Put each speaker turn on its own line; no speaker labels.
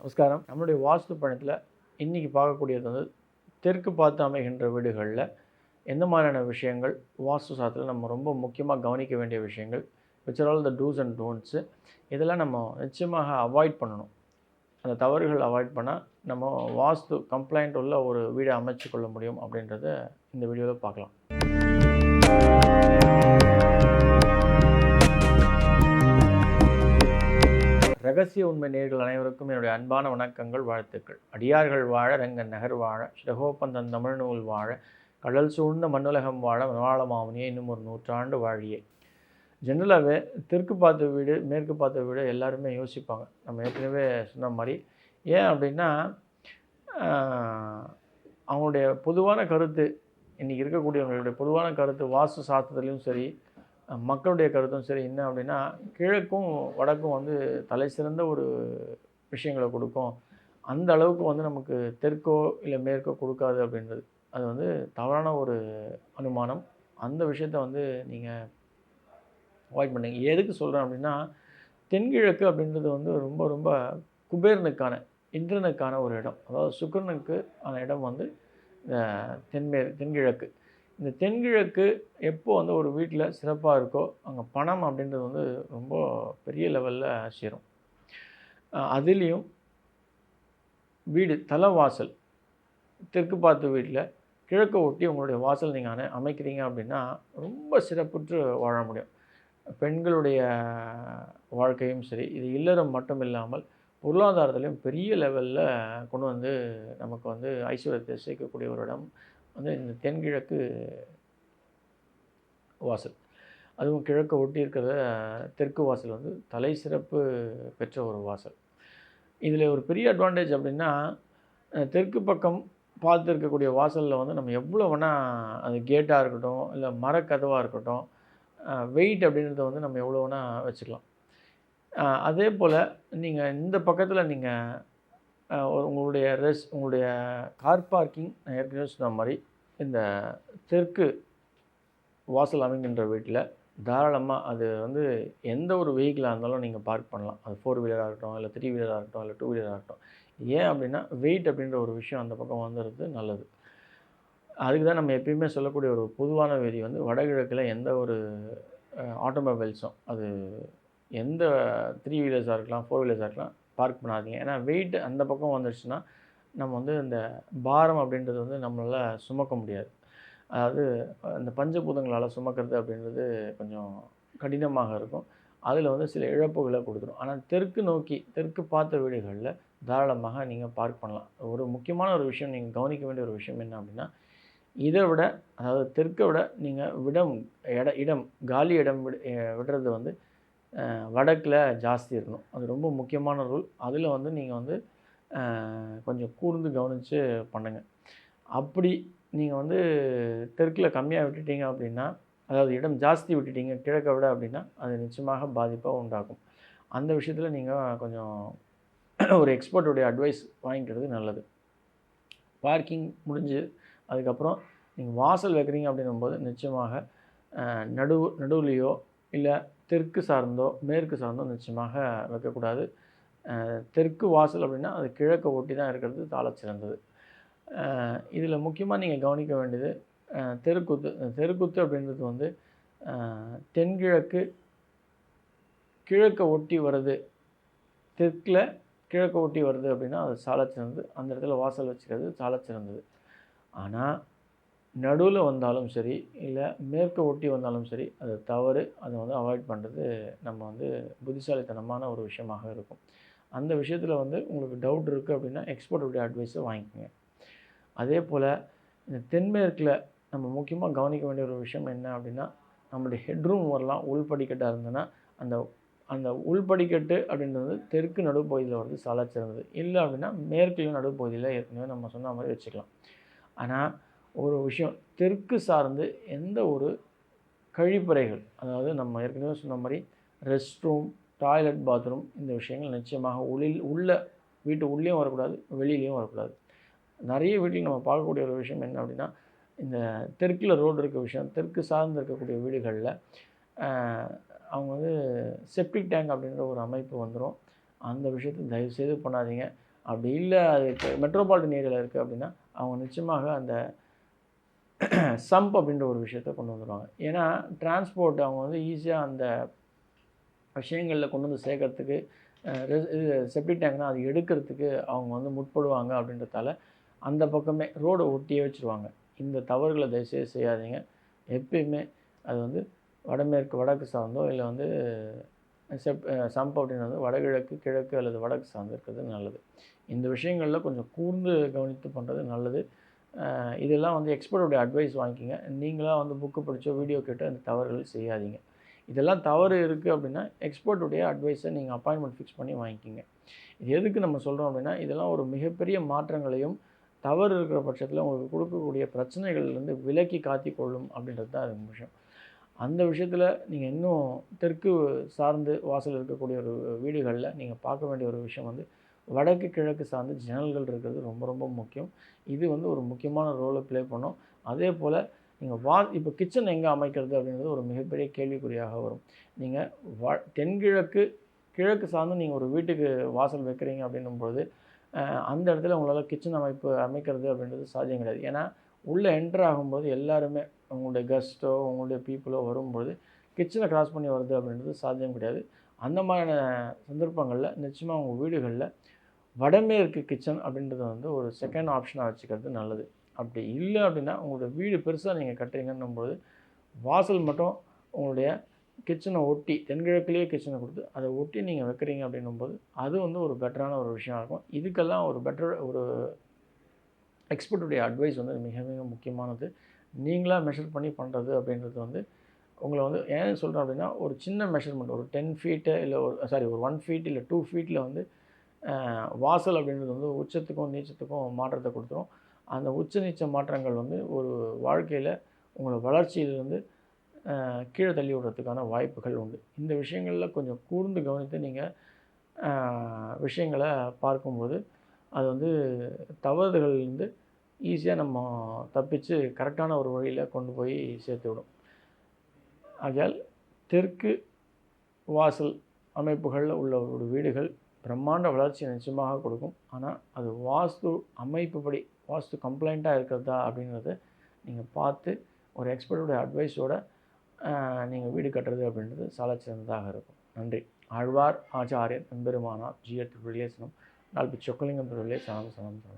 நமஸ்காரம். நம்மளுடைய வாஸ்து பயணத்தில் இன்றைக்கி பார்க்கக்கூடியது வந்து தெற்கு பார்த்து அமைகின்ற வீடுகளில் எந்த மாதிரியான விஷயங்கள் வாஸ்து சாஸ்திரத்தில் நம்ம ரொம்ப முக்கியமாக கவனிக்க வேண்டிய விஷயங்கள், which are all the do's and don'ts, இதெல்லாம் நம்ம நிச்சயமாக அவாய்ட் பண்ணணும். அந்த தவறுகள் அவாய்ட் பண்ணால் நம்ம வாஸ்து கம்ப்ளைண்ட் உள்ள ஒரு வீடை அமைச்சு கொள்ள முடியும் அப்படின்றத இந்த வீடியோவில் பார்க்கலாம். ரகசிய உண்மை நேயர்கள் அனைவருக்கும் என்னுடைய அன்பான வணக்கங்கள், வாழ்த்துக்கள். அடியார்கள் வாழ, ரங்கன் நகர் வாழ, ஸ்ரீஹோப்பந்தன் தமிழ் நூல் வாழ, கடல் சூழ்ந்த மண்ணுலகம் வாழ, மனவாள மாமுனியே இன்னும் ஒரு 100 ஆண்டு வாழியே. ஜென்ரலாகவே தெற்கு பார்த்த வீடு, மேற்கு பார்த்த வீடு எல்லாருமே யோசிப்பாங்க. நம்ம ஏற்கனவே சொன்ன மாதிரி. ஏன் அப்படின்னா, அவங்களுடைய பொதுவான கருத்து, இன்றைக்கி இருக்கக்கூடியவங்களுடைய பொதுவான கருத்து வாஸ்து சாஸ்திரத்துலேயும் சரி, மக்களுடைய கருத்தும் சரி என்ன அப்படின்னா, கிழக்கும் வடக்கும் வந்து தலை சிறந்த ஒரு விஷயங்களை கொடுக்கும், அந்த அளவுக்கு வந்து நமக்கு தெற்கோ இல்லை மேற்கோ கொடுக்காது அப்படின்றது. அது வந்து தவறான ஒரு அனுமானம். அந்த விஷயத்தை வந்து நீங்கள் அவாய்ட் பண்ணுங்க. எதுக்கு சொல்கிறேன் அப்படின்னா, தென்கிழக்கு அப்படின்றது வந்து ரொம்ப ரொம்ப குபேரனுக்கான, இந்திரனுக்கான ஒரு இடம். அதாவது சுக்கிரனுக்கு ஆன இடம் வந்து தென்கிழக்கு. இந்த தென்கிழக்கு எப்போ வந்து ஒரு வீட்டில் சிறப்பாக இருக்கோ, அங்கே பணம் அப்படின்றது வந்து ரொம்ப பெரிய லெவலில் சேரும். அதுலேயும் வீடு தலைவாசல் தெற்கு பார்த்த வீட்டில் கிழக்கை ஒட்டி உங்களுடைய வாசல் நீங்கள் அமைக்கிறீங்க அப்படின்னா ரொம்ப சிறப்புற்று வாழ முடியும். பெண்களுடைய வாழ்க்கையும் சரி, இது இல்லறம் மட்டும் இல்லாமல் பொருளாதாரத்துலேயும் பெரிய லெவலில் கொண்டு வந்து நமக்கு வந்து ஐஸ்வர்யத்தை சேர்க்கக்கூடிய ஒரு இடம் வந்து இந்த தென்கிழக்கு வாசல். அதுவும் கிழக்கு ஒட்டி இருக்கிற தெற்கு வாசல் வந்து தலை சிறப்பு பெற்ற ஒரு வாசல். இதில் ஒரு பெரிய அட்வான்டேஜ் அப்படின்னா, தெற்கு பக்கம் பார்த்து இருக்கக்கூடிய வாசலில் வந்து நம்ம எவ்வளோ வேணால், அது கேட்டாக இருக்கட்டும் இல்லை மரக்கதவாக இருக்கட்டும், வெயிட் அப்படின்றத வந்து நம்ம எவ்வளோ வேணால் வச்சுக்கலாம். அதே போல் நீங்கள் இந்த பக்கத்தில் நீங்கள் உங்களுடைய கார் பார்க்கிங், நான் ஏற்கனவே சொன்ன மாதிரி இந்த தெற்கு வாசல் அமைகின்ற வீட்டில் தாராளமாக அது வந்து எந்த ஒரு வெஹிக்கிளாக இருந்தாலும் நீங்கள் பார்க் பண்ணலாம். அது 4 வீலராக இருக்கட்டும், இல்லை 3 வீலராக இருக்கட்டும், இல்லை 2 வீலராக இருக்கட்டும். ஏன் அப்படின்னா, வெயிட் அப்படின்ற ஒரு விஷயம் அந்த பக்கம் வந்துடுறது நல்லது. அதுக்கு தான் நம்ம எப்பயுமே சொல்லக்கூடிய ஒரு பொதுவான விதி வந்து, வடகிழக்கில் எந்த ஒரு ஆட்டோமொபைல்ஸும், அது எந்த 3 வீலர்ஸாக இருக்கலாம், 4 வீலர்ஸாக இருக்கலாம், பார்க் பண்ணாதீங்க. ஏன்னா வெயிட் அந்த பக்கம் வந்துடுச்சுன்னா நம்ம வந்து இந்த பாரம் அப்படின்றது வந்து நம்மளால் சுமக்க முடியாது. அதாவது இந்த பஞ்சபூதங்களால் சுமக்கிறது அப்படின்றது கொஞ்சம் கடினமாக இருக்கும். அதில் வந்து சில இழப்புகளை கொடுத்துரும். ஆனால் தெற்கு நோக்கி, தெற்கு பார்த்த வீடுகளில் தாராளமாக நீங்கள் பார்க் பண்ணலாம். ஒரு முக்கியமான ஒரு விஷயம், நீங்கள் கவனிக்க வேண்டிய ஒரு விஷயம் என்ன அப்படின்னா, இதை விட, அதாவது தெற்கை விட நீங்கள் இடம் காலி இடம் விடுறது வந்து வடக்கில் ஜாஸ்தி இருக்கணும். அது ரொம்ப முக்கியமான ரூல். அதில் வந்து நீங்கள் வந்து கொஞ்சம் கூர்ந்து கவனித்து பண்ணுங்கள். அப்படி நீங்கள் வந்து தெற்கில் கம்மியாக விட்டுட்டீங்க அப்படின்னா, அதாவது இடம் ஜாஸ்தி விட்டுட்டீங்க கிழக்கை விட அப்படின்னா, அது நிச்சயமாக பாதிப்பை உண்டாக்கும். அந்த விஷயத்தில் நீங்கள் கொஞ்சம் ஒரு எக்ஸ்பர்ட்டுடைய அட்வைஸ் வாங்கிக்கிறது நல்லது. பார்க்கிங் முடிஞ்சு அதுக்கப்புறம் நீங்கள் வாசல் வைக்கிறீங்க அப்படின்னும்போது நிச்சயமாக நடுவுலையோ இல்லை தெற்கு சார்ந்தோ மேற்கு சார்ந்தோ நிச்சயமாக வைக்கக்கூடாது. தெற்கு வாசல் அப்படின்னா அது கிழக்கை ஒட்டி தான் இருக்கிறது சாலச் சிறந்தது. இதில் முக்கியமாக நீங்கள் கவனிக்க வேண்டியது தெருக்கூத்து. தெருக்கூத்து அப்படின்றது வந்து தென்கிழக்கு கிழக்கை ஒட்டி வருது, தெற்கில் கிழக்கை ஒட்டி வருது அப்படின்னா அது சாலச் சிறந்தது. அந்த இடத்துல வாசல் வச்சுக்கிறது சாலச் சிறந்தது. ஆனால் நடுவில் வந்தாலும் சரி, இல்லை மேற்கை ஒட்டி வந்தாலும் சரி, அது தவறு. அதை வந்து அவாய்ட் பண்ணுறது நம்ம வந்து புத்திசாலித்தனமான ஒரு விஷயமாக இருக்கும். அந்த விஷயத்தில் வந்து உங்களுக்கு டவுட் இருக்குது அப்படின்னா எக்ஸ்பர்ட்டுடைய அட்வைஸை வாங்கிக்கோங்க. அதே போல் இந்த தென்மேற்கில் நம்ம முக்கியமாக கவனிக்க வேண்டிய ஒரு விஷயம் என்ன அப்படின்னா, நம்மளுடைய ஹெட்ரூம் வரலாம் உள்படிக்கட்டாக இருந்ததுன்னா, அந்த உள்படிக்கட்டு அப்படின்றது தெற்கு நடுப்பகுதியில் வருது சாலச் சிறந்தது. இல்லை அப்படின்னா மேற்குலையும் நடுப்பகுதியில் ஏற்கனவே நம்ம சொன்ன மாதிரி வச்சுக்கலாம். ஆனால் ஒரு விஷயம், தெற்கு சார்ந்து எந்த ஒரு கழிப்பறைகள், அதாவது நம்ம ஏற்கனவே சொன்ன மாதிரி ரெஸ்ட் ரூம், டாய்லெட், பாத்ரூம், இந்த விஷயங்கள் நிச்சயமாக உள்ள வீட்டு உள்ளேயும் வரக்கூடாது, வெளியிலையும் வரக்கூடாது. நிறைய வீட்டில் நம்ம பார்க்கக்கூடிய ஒரு விஷயம் என்ன அப்படின்னா, இந்த தெற்கில் ரோடு இருக்க விஷயம், தெற்கு சார்ந்து இருக்கக்கூடிய வீடுகளில் அவங்க வந்து செப்டிக் டேங்க் அப்படின்ற ஒரு அமைப்பு வந்துடும். அந்த விஷயத்தை தயவுசெய்து பண்ணாதீங்க. அப்படி இல்லை அது மெட்ரோபாலிட்டன் ஏரியாவில் இருக்குது அப்படின்னா அவங்க நிச்சயமாக அந்த சம்ப் அப்படின்ற ஒரு விஷயத்தை கொண்டு வந்துடுவாங்க. ஏன்னா டிரான்ஸ்போர்ட் அவங்க வந்து ஈஸியாக அந்த விஷயங்களில் கொண்டு வந்து சேர்க்கறதுக்கு இது செப்டிக் டேங்க்னால் அது எடுக்கிறதுக்கு அவங்க வந்து முற்படுவாங்க அப்படின்றதால அந்த பக்கமே ரோடை ஒட்டியே வச்சுருவாங்க. இந்த தவறுகளை தயவுசெய்து செய்யாதீங்க. எப்பயுமே அது வந்து வடக்கு சார்ந்தோ இல்லை வந்து சம்ப் அப்படின்னு வந்து வடகிழக்கு, கிழக்கு அல்லது வடக்கு சார்ந்து இருக்கிறது நல்லது. இந்த விஷயங்களில் கொஞ்சம் கூர்ந்து கவனித்து பண்ணுறது நல்லது. இதெல்லாம் வந்து எக்ஸ்பர்ட்டோடைய அட்வைஸ் வாங்கிக்கிங்க. நீங்களாக வந்து புக்கு படித்தோ வீடியோ கேட்டோ அந்த தவறுகள் செய்யாதீங்க. இதெல்லாம் தவறு இருக்குது அப்படின்னா எக்ஸ்பர்ட்டுடைய அட்வைஸை நீங்கள் அப்பாயின்மெண்ட் ஃபிக்ஸ் பண்ணி வாங்கிக்கிங்க. இது எதுக்கு நம்ம சொல்கிறோம் அப்படின்னா இதெல்லாம் ஒரு மிகப்பெரிய மாற்றங்களையும் தவறு இருக்கிற பட்சத்தில் உங்களுக்கு கொடுக்கக்கூடிய பிரச்சனைகள்லேருந்து விலக்கி காத்தி கொள்ளும் அப்படின்றது தான் அது விஷயம். அந்த விஷயத்தில் நீங்கள் இன்னும் தெற்கு சார்ந்து வாசல் இருக்கக்கூடிய ஒரு வீடுகளில் நீங்கள் பார்க்க வேண்டிய ஒரு விஷயம் வந்து வடக்கு கிழக்கு சார்ந்து ஜன்னல்கள் இருக்கிறது ரொம்ப ரொம்ப முக்கியம். இது வந்து ஒரு முக்கியமான ரோலை ப்ளே பண்ணும். அதே போல் நீங்கள் இப்போ கிச்சன் எங்கே அமைக்கிறது அப்படின்றது ஒரு மிகப்பெரிய கேள்விக்குறியாக வரும். நீங்கள் தென்கிழக்கு கிழக்கு சார்ந்து நீங்கள் ஒரு வீட்டுக்கு வாசல் வைக்கிறீங்க அப்படின்னும்போது அந்த இடத்துல உங்களால் கிச்சன் அமைக்கிறது அப்படின்றது சாத்தியம் கிடையாது. ஏன்னா உள்ளே என்ட்ரு ஆகும்போது எல்லாருமே உங்களுடைய கெஸ்ட்டோ உங்களுடைய பீப்புளோ வரும்போது கிச்சனை கிராஸ் பண்ணி வருது அப்படின்றது சாத்தியம் கிடையாது. அந்த மாதிரியான சந்தர்ப்பங்களில் நிச்சயமாக உங்கள் வீடுகளில் வடமேற்கு கிச்சன் அப்படின்றத வந்து ஒரு செகண்ட் ஆப்ஷனாக வச்சுக்கிறது நல்லது. அப்படி இல்லை அப்படின்னா உங்களுடைய வீடு பெருசாக நீங்கள் கட்டுறீங்கன்னும்போது வாசல் மட்டும் உங்களுடைய கிச்சனை ஒட்டி தென்கிழக்குலேயே கிச்சனை கொடுத்து அதை ஒட்டி நீங்கள் வைக்கிறீங்க அப்படின்னும்போது அது வந்து ஒரு பெட்டரான ஒரு விஷயம் இருக்கும். இதுக்கெல்லாம் ஒரு எக்ஸ்பர்ட்டுடைய அட்வைஸ் வந்து மிக மிக முக்கியமானது. நீங்களாக மெஷர் பண்ணி பண்ணுறது அப்படின்றது வந்து உங்களை வந்து ஏன் சொல்கிறேன் அப்படின்னா ஒரு சின்ன மெஷர்மெண்ட் ஒரு 10 ஃபீட்டு இல்லை ஒரு 1 ஃபீட் இல்லை 2 ஃபீட்டில் வந்து வாசல் அப்படின்றது வந்து உச்சத்துக்கும் நீச்சத்துக்கும் மாற்றத்தை கொடுத்துரும். அந்த உச்ச நீச்ச மாற்றங்கள் வந்து ஒரு வாழ்க்கையில் உங்களை வளர்ச்சியிலிருந்து கீழே தள்ளி விடுறதுக்கான வாய்ப்புகள் உண்டு. இந்த விஷயங்களில் கொஞ்சம் கூர்ந்து கவனித்து நீங்கள் விஷயங்களை பார்க்கும்போது அது வந்து தவறுதல்லேருந்து ஈஸியாக நம்ம தப்பித்து கரெக்டான ஒரு வழியில் கொண்டு போய் சேர்த்து விடும். ஆகையால் தெற்கு வாசல் அமைப்புகளில் உள்ள ஒரு வீடுகள் பிரம்மாண்ட வளர்ச்சியை நிச்சயமாக கொடுக்கும். ஆனால் அது வாஸ்து அமைப்புப்படி வாஸ்து கம்ப்ளைண்ட்டாக இருக்கிறதா அப்படின்றத நீங்கள் பார்த்து ஒரு எக்ஸ்பர்ட்டுடைய அட்வைஸோடு நீங்கள் வீடு கட்டுறது அப்படின்றது சாலச்சிறந்ததாக இருக்கும். நன்றி. ஆழ்வார் ஆச்சாரியர் எம்பெருமானார் ஜியர் திருவிழிலே சனம் நால்பு சொக்கலிங்கம் திருவிழிலே சனம் சனம் சனம்.